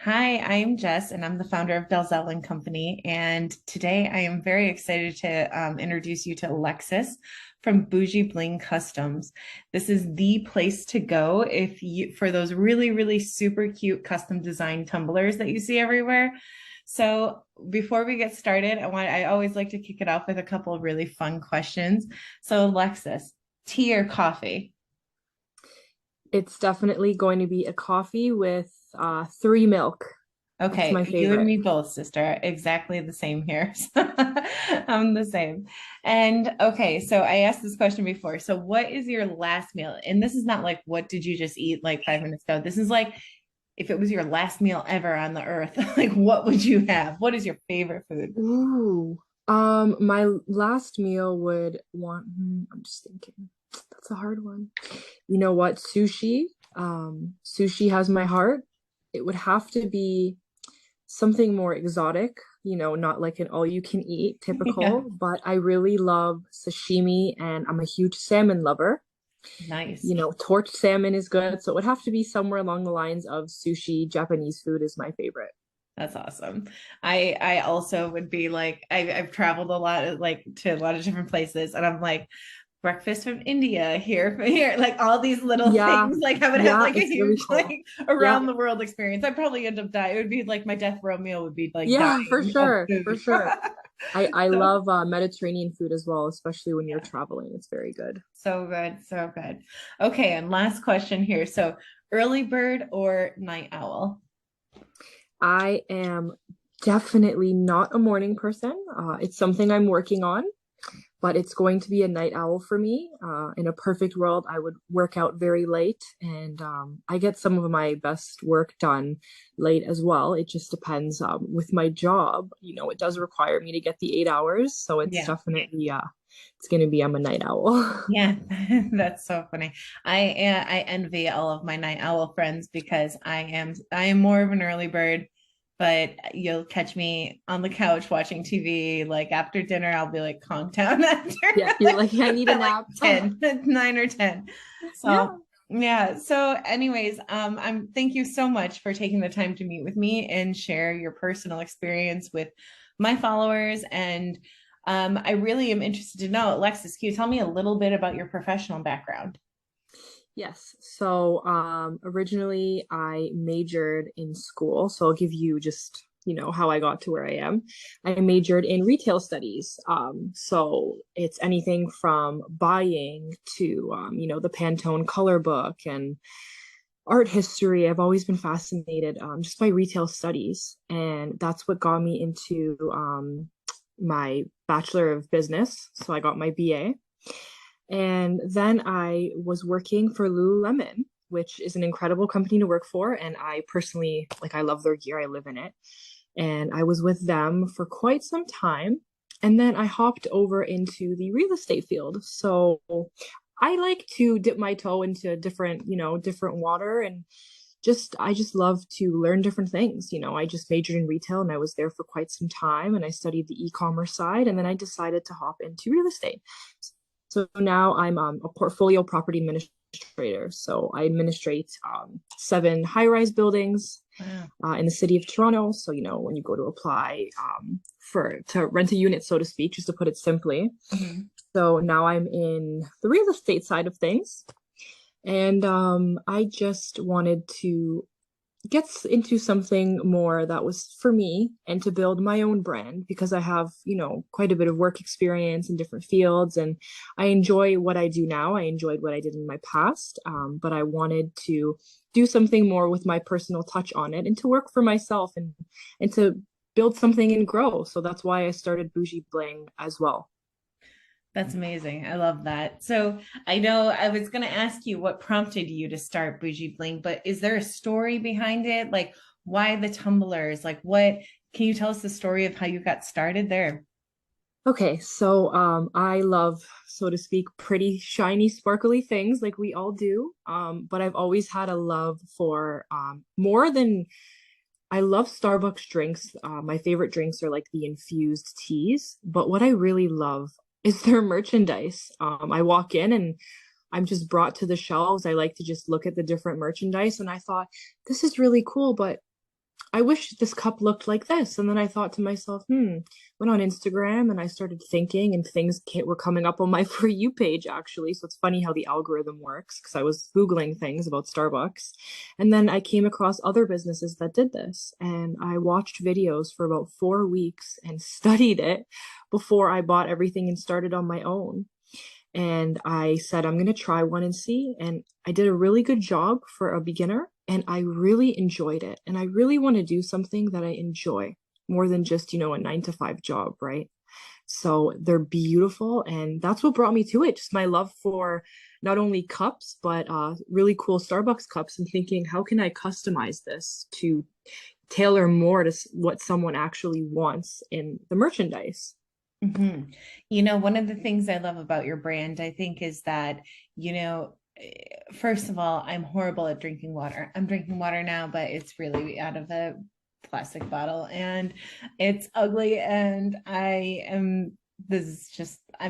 Hi, I'm Jess, and I'm the founder of Dalziel Company. And today I am very excited to introduce you to Alexis from Boujee Bling Customs. This is the place to go if you for those really, really super cute custom design tumblers that you see everywhere. So before we get started, I always like to kick it off with a couple of really fun questions. So Alexis, tea or coffee? It's definitely going to be a coffee with three milk. That's Okay, my you and favorite. me both, sister. Exactly the same here. I'm the same. And okay, so I asked this question before. So, what is your last meal? And this is not like, what did you just eat like 5 minutes ago? This is like, if it was your last meal ever on the earth, like, what would you have? What is your favorite food? Ooh. My last meal would want, I'm just thinking. That's a hard one. You know what? Sushi. Sushi has my heart. It would have to be something more exotic, not like an all you can eat Yeah, typical, but I really love sashimi and I'm a huge salmon lover. nice. Torched salmon is good. So it would have to be somewhere along the lines of sushi. Japanese food is my favorite. That's awesome. I also would be like I've traveled a lot like to a lot of different places and I'm like breakfast from India here from here like all these little Yeah, things like I would have yeah, like a it's really huge cool. like Yeah, around the world experience. I'd probably end up dying. It would be like my death row meal would be like yeah, for dying of sure, for food. sure. I So love Mediterranean food as well, especially when you're yeah, traveling. It's very good. so good, so good. Okay, and last question here. So early bird or night owl? I am definitely not a morning person. It's something I'm working on, but it's going to be a night owl for me. In a perfect world, I would work out very late, and I get some of my best work done late as well. It just depends. With my job, it does require me to get the 8 hours, so it's Yeah. definitely it's going to be I'm a night owl. Yeah, that's so funny. I envy all of my night owl friends because I am more of an early bird, but you'll catch me on the couch watching TV. Like after dinner, I'll be like conked down after Yeah, you're like, I need a at like nap. 10, 9 or 10. Yeah. So yeah. So anyways, I'm thank you so much for taking the time to meet with me and share your personal experience with my followers and I really am interested to know, Alexis, can you tell me a little bit about your professional background? Yes. So, originally I majored in school. So I'll give you just, how I got to where I am. I majored in retail studies. So it's anything from buying to, the Pantone color book and art history. I've always been fascinated, just by retail studies. And that's what got me into, my Bachelor of Business. So I got my BA. And then I was working for Lululemon, which is an incredible company to work for. And I personally, like, I love their gear, I live in it. And I was with them for quite some time. And then I hopped over into the real estate field. So I like to dip my toe into different water and I just love to learn different things. I just majored in retail and I was there for quite some time and I studied the e-commerce side and then I decided to hop into real estate. So now I'm a portfolio property administrator. So I administrate seven high-rise buildings Wow. in the city of Toronto. So when you go to apply for to rent a unit, so to speak, just to put it simply. Mhm. So now I'm in the real estate side of things, and I just wanted to gets into something more that was for me and to build my own brand because I have, quite a bit of work experience in different fields and I enjoy what I do now. I enjoyed what I did in my past, but I wanted to do something more with my personal touch on it and to work for myself and to build something and grow. So that's why I started Boujee Bling as well. That's amazing. I love that. So I know I was going to ask you what prompted you to start Boujee Bling, but is there a story behind it? Like why the tumblers? Like what, can you tell us the story of how you got started there? Okay, so I love, so to speak, pretty shiny, sparkly things like we all do. But I've always had a love for more than I love Starbucks drinks. My favorite drinks are like the infused teas, but what I really love is their merchandise. I walk in and I'm just brought to the shelves. I like to just look at the different merchandise, and I thought this is really cool, but I wish this cup looked like this. And then I thought to myself, went on Instagram and I started thinking, and were coming up on my For You page, actually. So it's funny how the algorithm works because I was Googling things about Starbucks. And then I came across other businesses that did this. And I watched videos for about 4 weeks and studied it before I bought everything and started on my own. And I said, I'm going to try one and see. And I did a really good job for a beginner, and I really enjoyed it. And I really want to do something that I enjoy more than just, a 9 to 5 job, right? So they're beautiful. And that's what brought me to it. Just my love for not only cups, but really cool Starbucks cups, and thinking, how can I customize this to tailor more to what someone actually wants in the merchandise? Hmm. One of the things I love about your brand, I think, is that, first of all, I'm horrible at drinking water. I'm drinking water now, but it's really out of a plastic bottle and it's ugly. And I'm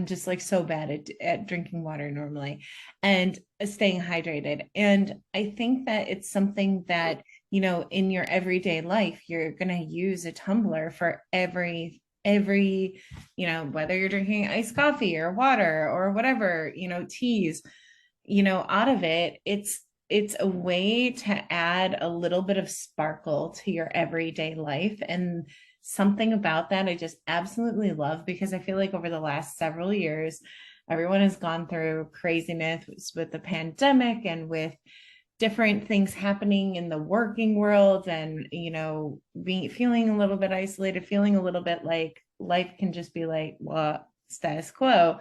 just like so bad at drinking water normally and staying hydrated. And I think that it's something that, in your everyday life, you're going to use a tumbler for every whether you're drinking iced coffee or water or whatever, teas, out of it, it's a way to add a little bit of sparkle to your everyday life. And something about that I just absolutely love, because I feel like over the last several years, everyone has gone through craziness with the pandemic and with different things happening in the working world, and being feeling a little bit isolated, feeling a little bit like life can just be like, well, status quo.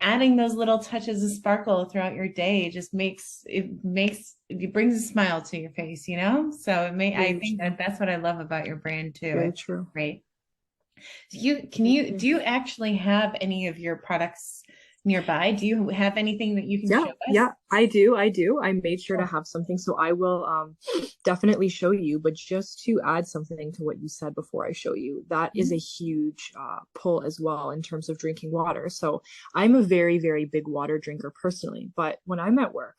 Adding those little touches of sparkle throughout your day just it brings a smile to your face, so I Very think true. that that's what I love about your brand too. Very It's true. great. Do Thank you. you actually have any of your products nearby? Do you have anything that you can Yeah, show us? yeah, I do. I do. I made sure to Oh. have something. So I will definitely show you. But just to add something to what you said before I show you, that is a huge pull as well in terms of drinking water. So I'm a very, very big water drinker personally. But when I'm at work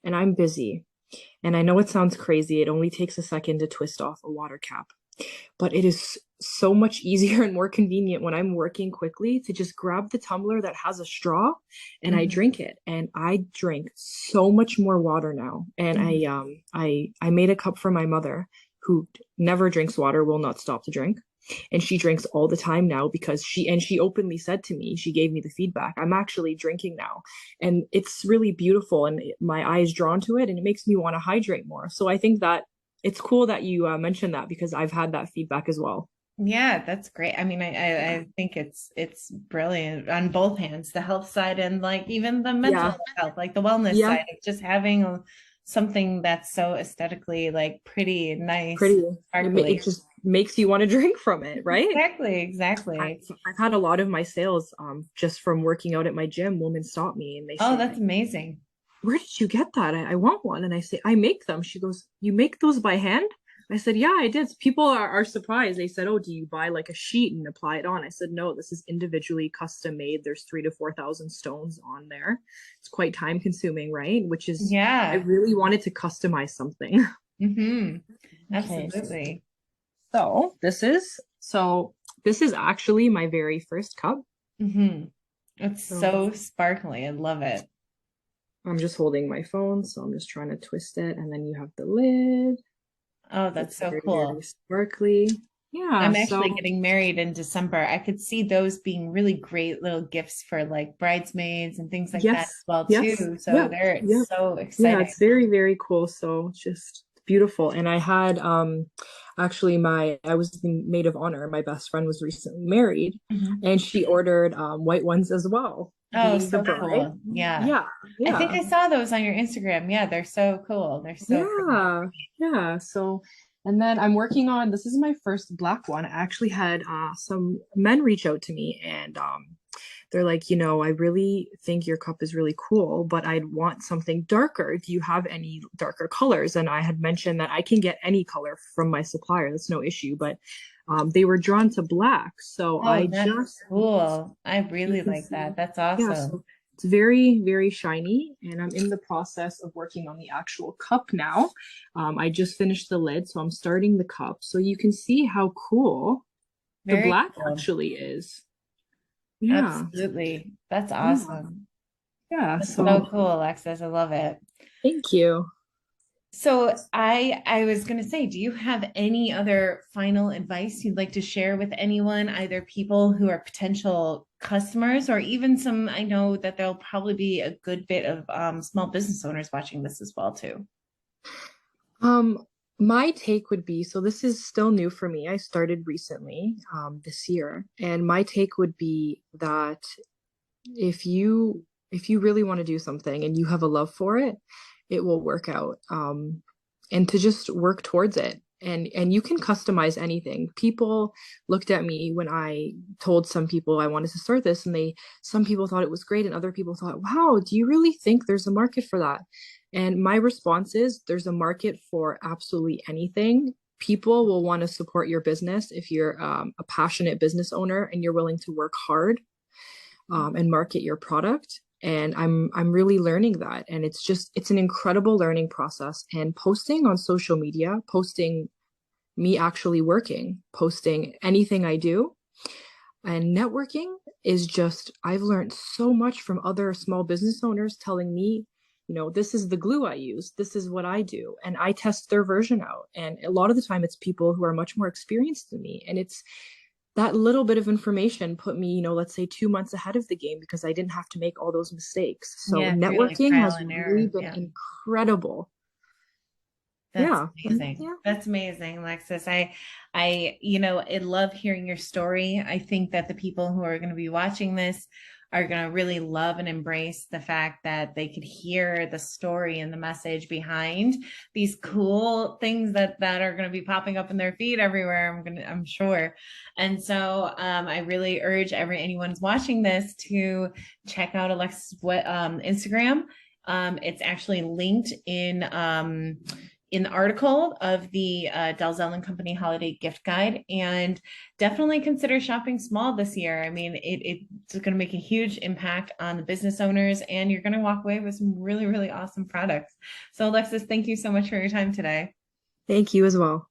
and I'm busy, and I know it sounds crazy, it only takes a second to twist off a water cap, but it is so much easier and more convenient when I'm working quickly to just grab the tumbler that has a straw and I Mhm. drink it. And I drink so much more water now. And Mhm. I made a cup for my mother who never drinks water, will not stop to drink. And she drinks all the time now because she openly said to me, she gave me the feedback, I'm actually drinking now. And it's really beautiful, and my eye is drawn to it, and it makes me want to hydrate more. So I think that it's cool that you mentioned that, because I've had that feedback as well. Yeah, that's great. I mean, I think it's brilliant on both hands, the health side and like even the mental Yeah, health, like the wellness yeah, side of just having something that's so aesthetically like pretty and nice, pretty. It sparkly. just makes you want to drink from it, right? Exactly, I've, exactly. I've had a lot of my sales just from working out at my gym. Women stop me and they Oh, say, that's amazing. where did you get that? I want one. And I say, I make them. She goes, you make those by hand? I said, yeah, I did. People are surprised. They said, oh, do you buy like a sheet and apply it on? I said, no, this is individually custom made. There's 3 to 4 thousand stones on there. It's quite time consuming, right? Which is, I Yeah. really wanted to customize something. Mm-hmm. Okay. Absolutely. So this is actually my very first cup. Mm-hmm. It's So so sparkly. I love it. I'm just holding my phone, so I'm just trying to twist it, and then you have the lid. Oh, that's It's so very, very cool. sparkly. Yeah, I'm so actually getting married in December. I could see those being really great little gifts for like bridesmaids and things like that as yes, well yes, too. So yeah, they're yeah, so yeah, exciting. it's very, very cool. So it's just beautiful. And I had actually I was the maid of honor. My best friend was recently married, Mhm. and she ordered white ones as well, Oh, being the so bride. cool. Yeah. Yeah, I think yeah. I saw those on your Instagram. Yeah, they're so cool. They're so pretty. Yeah, yeah. So, and then I'm working on, this is my first black one. I actually had some men reach out to me, and they're like, I really think your cup is really cool, but I'd want something darker. Do you have any darker colors? And I had mentioned that I can get any color from my supplier. That's no issue, but they were drawn to black. So Oh, I that's just, cool. I you really can like see, that. That's yeah, awesome. It's very, very shiny, and I'm in the process of working on the actual cup now. I just finished the lid, so I'm starting the cup. So you can see how cool the Very black cool. actually is. Yeah, Absolutely. That's yeah, awesome. yeah. That's so So cool, Alexis. I love it. thank you. So I was going to say, do you have any other final advice you'd like to share with anyone, either people who are potential customers or even some, I know that there'll probably be a good bit of small business owners watching this as well too. Um, my take would be, so this is still new for me. I started recently, this year, and my take would be that if you really want to do something and you have a love for it, it will work out. And to just work towards it. And you can customize anything. People looked at me when I told some people I wanted to start this, and some people thought it was great, and other people thought, wow, do you really think there's a market for that? And my response is there's a market for absolutely anything. People will want to support your business if you're a passionate business owner and you're willing to work hard and market your product. And I'm really learning that. And it's an incredible learning process. And posting on social media, posting me actually working, posting anything I do, and networking is just, I've learned so much from other small business owners telling me, this is the glue I use, this is what I do. And I test their version out. And a lot of the time it's people who are much more experienced than me. And it's that little bit of information put me, let's say 2 months ahead of the game because I didn't have to make all those mistakes. So Yeah, through like networking trial has and really error. been Yeah. incredible. That's Yeah. amazing. Yeah. That's amazing, Alexis. I love hearing your story. I think that the people who are going to be watching this are going to really love and embrace the fact that they could hear the story and the message behind these cool things that are going to be popping up in their feed everywhere. I'm sure. And so I really urge anyone's watching this to check out Alexis' Instagram. It's actually linked in the article of the Dalziel Company Holiday Gift Guide, and definitely consider shopping small this year. I mean, it's going to make a huge impact on the business owners, and you're going to walk away with some really, really awesome products. So, Alexis, thank you so much for your time today. Thank you as well.